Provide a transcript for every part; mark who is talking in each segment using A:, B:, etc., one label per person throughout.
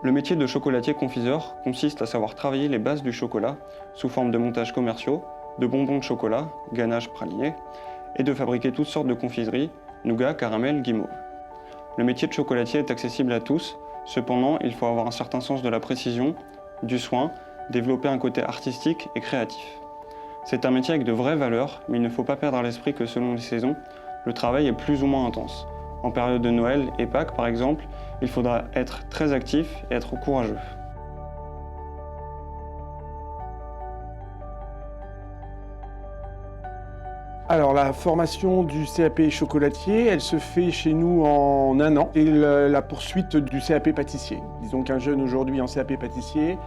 A: Le métier de chocolatier-confiseur consiste à savoir travailler les bases du chocolat sous forme de montages commerciaux, de bonbons de chocolat, ganache, praliné, et de fabriquer toutes sortes de confiseries, nougat, caramel, guimauve. Le métier de chocolatier est accessible à tous, cependant il faut avoir un certain sens de la précision, du soin, développer un côté artistique et créatif. C'est un métier avec de vraies valeurs, mais il ne faut pas perdre à l'esprit que selon les saisons, le travail est plus ou moins intense. En période de Noël et Pâques par exemple, il faudra être très actif et être courageux.
B: Alors la formation du CAP chocolatier, elle se fait chez nous en 1 an et la poursuite du CAP pâtissier. Disons qu'un jeune aujourd'hui en CAP pâtissier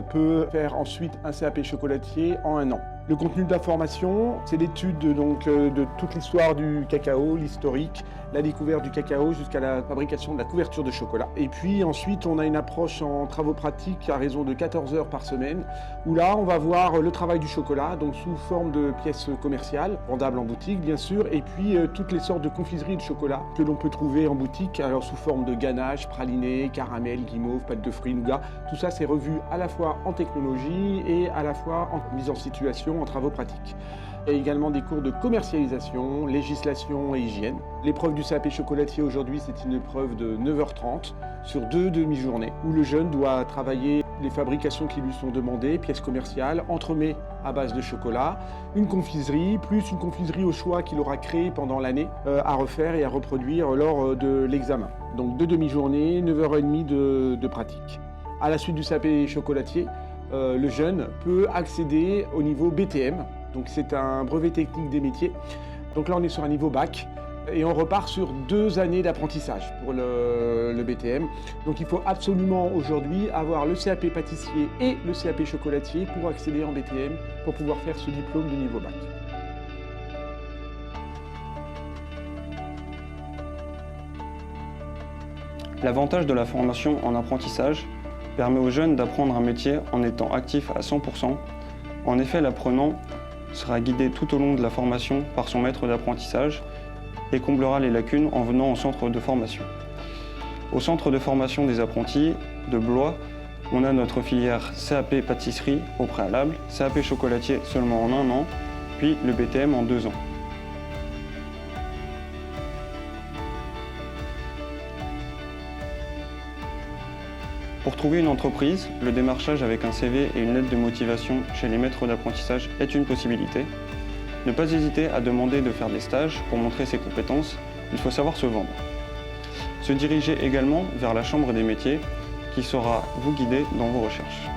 B: peut faire ensuite un CAP chocolatier en 1 an. Le contenu de la formation, c'est l'étude de toute l'histoire du cacao, l'historique, la découverte du cacao jusqu'à la fabrication de la couverture de chocolat. Et puis ensuite, on a une approche en travaux pratiques à raison de 14 heures par semaine, où là, on va voir le travail du chocolat, donc sous forme de pièces commerciales, vendables en boutique bien sûr, et puis toutes les sortes de confiseries de chocolat que l'on peut trouver en boutique, alors sous forme de ganache, praliné, caramel, guimauve, pâte de fruits, nougat. Tout ça, c'est revu à la fois en technologie et à la fois en mise en situation, en travaux pratiques. Il y a également des cours de commercialisation, législation et hygiène. L'épreuve du CAP chocolatier aujourd'hui, c'est une épreuve de 9h30 sur 2 demi-journées où le jeune doit travailler les fabrications qui lui sont demandées, pièces commerciales, entremets à base de chocolat, une confiserie, plus une confiserie au choix qu'il aura créée pendant l'année à refaire et à reproduire lors de l'examen. Donc 2 demi-journées, 9h30 de pratique. À la suite du CAP chocolatier, le jeune peut accéder au niveau BTM, donc c'est un brevet technique des métiers. Donc là on est sur un niveau bac et on repart sur 2 années d'apprentissage pour le BTM. Donc il faut absolument aujourd'hui avoir le CAP pâtissier et le CAP chocolatier pour accéder en BTM, pour pouvoir faire ce diplôme de niveau bac.
A: L'avantage de la formation en apprentissage permet aux jeunes d'apprendre un métier en étant actifs à 100%. En effet, l'apprenant sera guidé tout au long de la formation par son maître d'apprentissage et comblera les lacunes en venant au centre de formation. Au centre de formation des apprentis de Blois, on a notre filière CAP pâtisserie au préalable, CAP chocolatier seulement en 1 an, puis le BTM en 2 ans. Pour trouver une entreprise, le démarchage avec un CV et une lettre de motivation chez les maîtres d'apprentissage est une possibilité. Ne pas hésiter à demander de faire des stages pour montrer ses compétences, il faut savoir se vendre. Se diriger également vers la Chambre des métiers qui saura vous guider dans vos recherches.